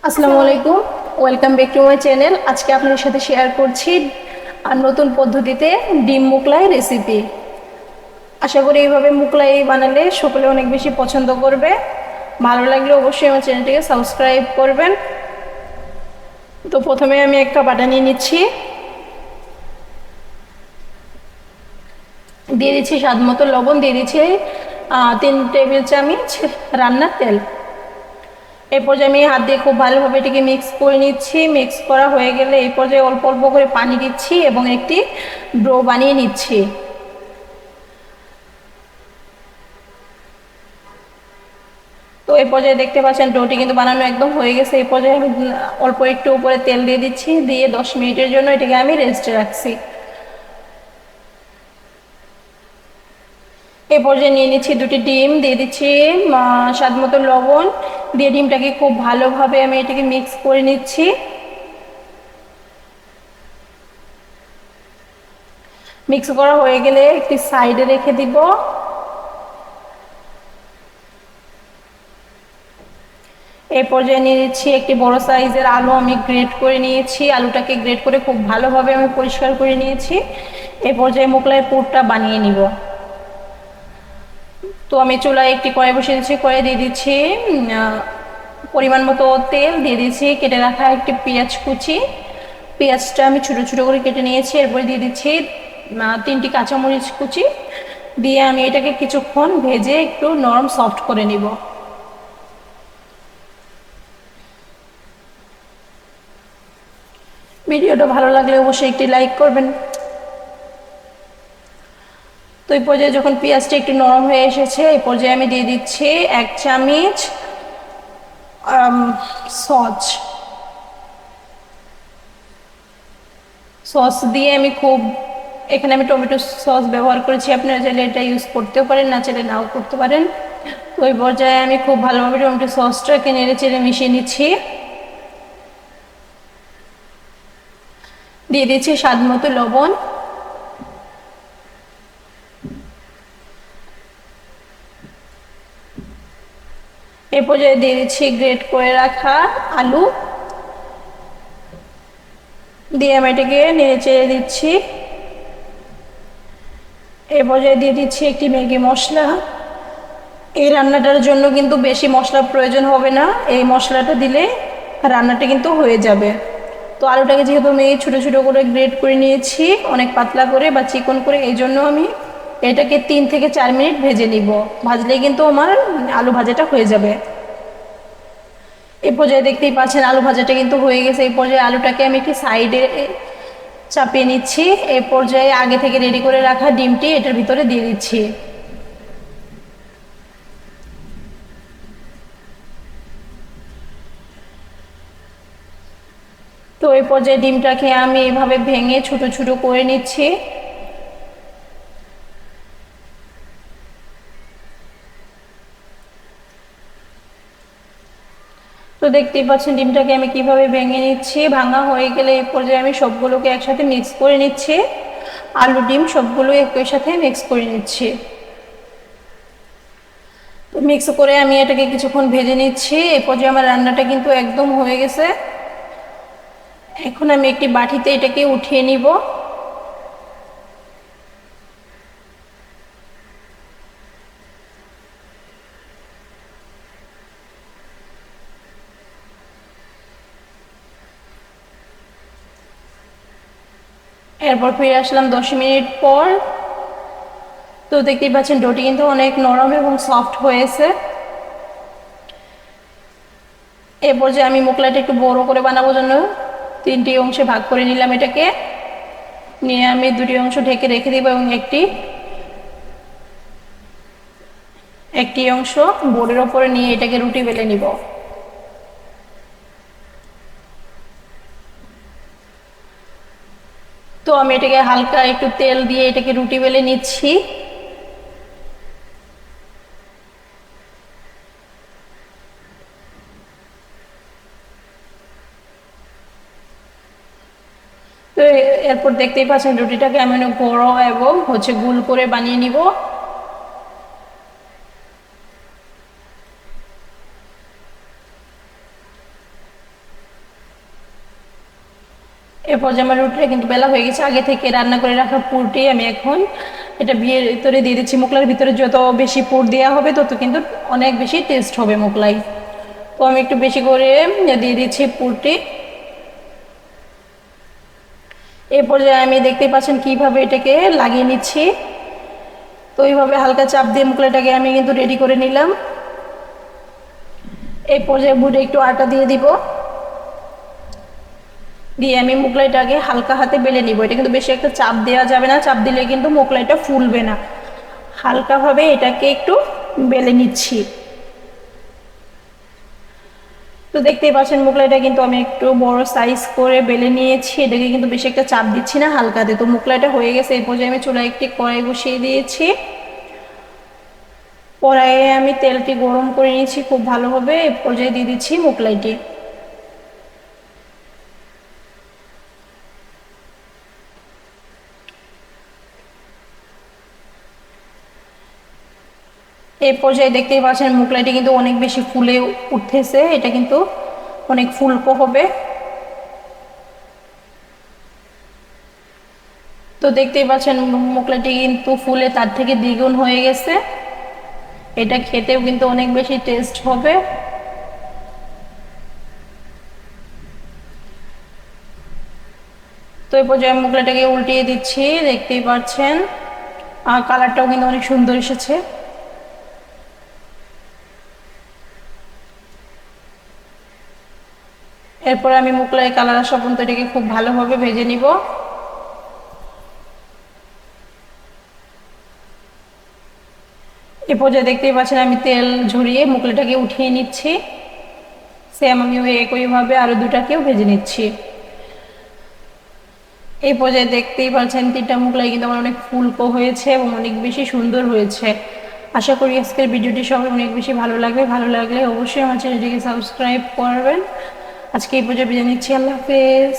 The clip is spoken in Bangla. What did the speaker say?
আসসালামু আলাইকুম, welcome back to my channel. আজকে আপনাদের সাথে শেয়ার করছি আর নতুন পদ্ধতিতে ডিম মুগলাই রেসিপি। আশা করি এইভাবে মুগলাই বানালে সকলে অনেক বেশি পছন্দ করবে। ভালো লাগলে অবশ্যই আমার চ্যানেলটিকে সাবস্ক্রাইব করবেন। তো প্রথমে আমি একটা বাটা নিয়ে নিচ্ছি, দিয়ে দিচ্ছি স্বাদ মতো লবণ, দিয়ে দিচ্ছি 3 টেবিল চামচ রান্নার তেল। এই পর্যায়ে আমি হাত দিয়ে খুব ভালোভাবে এটিকে মিক্স করে নিচ্ছি। মিক্স করা হয়ে গেলে এই পর্যায়ে অল্প অল্প করে পানি দিচ্ছি এবং একটি ডো বানিয়ে নিচ্ছি। তো এই পর্যায়ে দেখতে পাচ্ছেন ডোটি কিন্তু বানানো একদম হয়ে গেছে। এই পর্যায়ে আমি অল্প একটু উপরে তেল দিয়ে দিচ্ছি, দিয়ে 10 মিনিটের জন্য এটিকে আমি রেস্টে রাখছি। এই পর্যায়ে নিয়ে নিচ্ছি 2টি ডিম, দিয়ে দিচ্ছি স্বাদ মতো লবণ, দিয়ে ডিমটাকে খুব ভালোভাবে আমি এটাকে মিক্স করে নিচ্ছি। মিক্স করা হয়ে গেলে একটি সাইডে রেখে দিব। এই পর্যায়ে নিয়ে নিচ্ছি একটি বড় সাইজের আলু, আমি গ্রেট করে নিয়েছি। আলুটাকে গ্রেট করে খুব ভালোভাবে আমি পরিষ্কার করে নিয়েছি। এই পর্যায়ে মোগলাইয়ের পুরটা বানিয়ে নিব। তো আমি চুলায় একটি কড়াই বসিয়ে দিচ্ছি, কড়াই দিয়ে দিচ্ছি পরিমাণ মতো তেল, দিয়ে দিচ্ছি কেটে রাখা একটি পেঁয়াজ কুচি। পেঁয়াজটা আমি ছোটো ছোটো করে কেটে নিয়েছি। এরপরে দিয়ে দিচ্ছি 3টি কাঁচামরিচ কুচি, দিয়ে আমি এটাকে কিছুক্ষণ ভেজে একটু নরম সফট করে নিব। ভিডিওটা ভালো লাগলে অবশ্যই একটি লাইক করবেন। তো এই পর্যায়ে যখন পেঁয়াজটা একটু নরম হয়ে এসেছে, এই পর্যায়ে আমি দিয়ে দিচ্ছি 1 চামচ সস দিয়ে আমি এখানে আমি টমেটো সস ব্যবহার করেছি। আপনারা চাইলে এটা ইউজ করতেও পারেন, না চাইলে নাও করতে পারেন। তো এই পর্যায়ে আমি খুব ভালোভাবে টমেটো সসটাকে নেড়ে চেড়ে মিশিয়ে নিচ্ছি। দিয়ে দিচ্ছি স্বাদ মতো লবণ, এ পর্যায়ে দিয়ে দিচ্ছি গ্রেট করে রাখা আলু, দিয়ে আমি এটাকে নেড়ে চেড়ে দিচ্ছি। এ পর্যায়ে দিয়ে দিচ্ছি একটি ম্যাগি মশলা। এই রান্নাটার জন্য কিন্তু বেশি মশলার প্রয়োজন হবে না, এই মশলাটা দিলে রান্নাটা কিন্তু হয়ে যাবে। তো আলুটাকে যেহেতু আমি ছোটো ছোটো করে গ্রেট করে নিয়েছি, অনেক পাতলা করে বা চিকন করে, এই জন্য আমি এটাকে 3 থেকে 4 মিনিট ভেজে নিব। ভাজলেই কিন্তু আমার আলু ভাজাটা হয়ে যাবে। এই পর্যায়ে দেখতেই পাচ্ছেন আলু ভাজাটা কিন্তু হয়ে গেছে। এই পর্যায়ে আলুটাকে আমি একটি সাইডে চাপিয়ে নিচ্ছি। এই পর্যায়ে আগে থেকে রেডি করে রাখা ডিমটি এটার ভিতরে দিয়ে দিচ্ছি। তো এই পর্যায়ে ডিমটাকে আমি এভাবে ভেঙে ছোট ছোট করে নিচ্ছি। তো দেখতেই পাচ্ছেন ডিমটাকে আমি কিভাবে ভেঙে নিচ্ছি। ভাঙা হয়ে গেলে এই পর্যায়ে আমি সবগুলোকে একসাথে মিক্স করে নিচ্ছি। আলু ডিম সবগুলো একই সাথে মিক্স করে নিচ্ছি। তো মিক্স করে আমি এটাকে কিছুক্ষণ ভেজে নিচ্ছি। এই পর্যায়ে আমার রান্নাটা কিন্তু একদম হয়ে গেছে। এখন আমি একটি বাটিতে এটাকে উঠিয়ে নিব। এরপর ফিরে আসলাম 10 মিনিট পর। তো দেখতেই পাচ্ছেন ডোটি কিন্তু অনেক নরম এবং সফট হয়েছে। এ পর্যায়ে আমি মোগলাইটা একটু বড় করে বানাবো জন্য 3টি অংশে ভাগ করে নিলাম। এটাকে নিয়ে আমি 2টি অংশ ঢেকে রেখে দিব এবং একটি অংশ বোর্ডের ওপরে নিয়ে এটাকে রুটি বেলে নিব। তো আমি এটাকে হালকা একটু তেল দিয়ে এটাকে রুটি বেলে নিচ্ছি। তো এরপর দেখতেই পাচ্ছেন রুটিটাকে আমি অনেক বড় এবং গোল করে বানিয়ে নিব। এরপর যে আমার রুটিটা কিন্তু বেলা হয়ে গেছে, আগে থেকে রান্না করে রাখা পুরটি আমি এখন এটা বিয়ের ভিতরে দিয়ে দিচ্ছি। মোগলাইয়ের ভিতরে যত বেশি পুর দেওয়া হবে তত কিন্তু অনেক বেশি টেস্ট হবে মোগলাই। তো আমি একটু বেশি করে দিয়ে দিচ্ছি পুরটি। এই পর্যায়ে আমি দেখতে পাচ্ছেন কিভাবে এটাকে লাগিয়ে নিচ্ছি। তো এইভাবে হালকা চাপ দিয়ে মোগলাইটাকে আমি কিন্তু রেডি করে নিলাম। এই পর্যায়ে বুটে একটু আটা দিয়ে দিব, দিয়ে আমি মোগলাইটাকে হালকা হাতে বেলে নিব। এটা কিন্তু বেশি একটা চাপ দেওয়া যাবে না, চাপ দিলে কিন্তু মোগলাইটা ফুলবে না। হালকাভাবে এটাকে একটু বেলে নিচ্ছি। তো দেখতেই পাচ্ছেন মোগলাইটা কিন্তু আমি একটু বড় সাইজ করে বেলে নিয়েছি। এটাকে কিন্তু বেশি একটা চাপ দিচ্ছি না, হালকাতে। তো মোগলাইটা হয়ে গেছে। এই পর্যায়ে আমি চুলায় একটি কড়াই বসিয়ে দিয়েছি। কড়াইয়ে আমি তেলটি গরম করে নিয়েছি খুব ভালোভাবে। এই পর্যায়ে দিয়ে দিচ্ছি মোগলাইটি। এই পর্যায়ে দেখতেই পাচ্ছেন মোগলাইটি কিন্তু অনেক বেশি ফুলে উঠতেছে। এটা কিন্তু অনেক ফুলকো হবে। তো দেখতেই পাচ্ছেন মোগলাইটি কিন্তু ফুলে তার থেকে দ্বিগুণ হয়ে গেছে। এটা খেতেও কিন্তু অনেক বেশি টেস্ট হবে। তো এই পর্যায়ে মোগলাইটাকে উল্টিয়ে দিচ্ছি, দেখতেই পাচ্ছেন। আর কালারটাও কিন্তু অনেক সুন্দর এসেছে। এরপর আমি মোগলাই কালার আসা পর্যন্ত এটাকে খুব ভালোভাবে ভেজে নিব। এ পর্যায়ে দেখতেই পাচ্ছেন আমি তেল ঝরিয়ে মোগলাইটাকে উঠিয়ে নিচ্ছি। সেম আমি ওই একইভাবে আরো দুটাকেও ভেজে নিচ্ছি। এই পর্যায়ে দেখতেই পাচ্ছেন 3টা মোগলাই কিন্তু আমার অনেক ফুলকো হয়েছে এবং অনেক বেশি সুন্দর হয়েছে। আশা করি আজকের ভিডিওটি সবাই অনেক বেশি ভালো লাগবে। ভালো লাগলে অবশ্যই আমার চ্যানেলটিকে সাবস্ক্রাইব করবেন। আজকে এই পর্যায়ে বিদায় নিচ্ছি। আল্লাহ হাফেজ।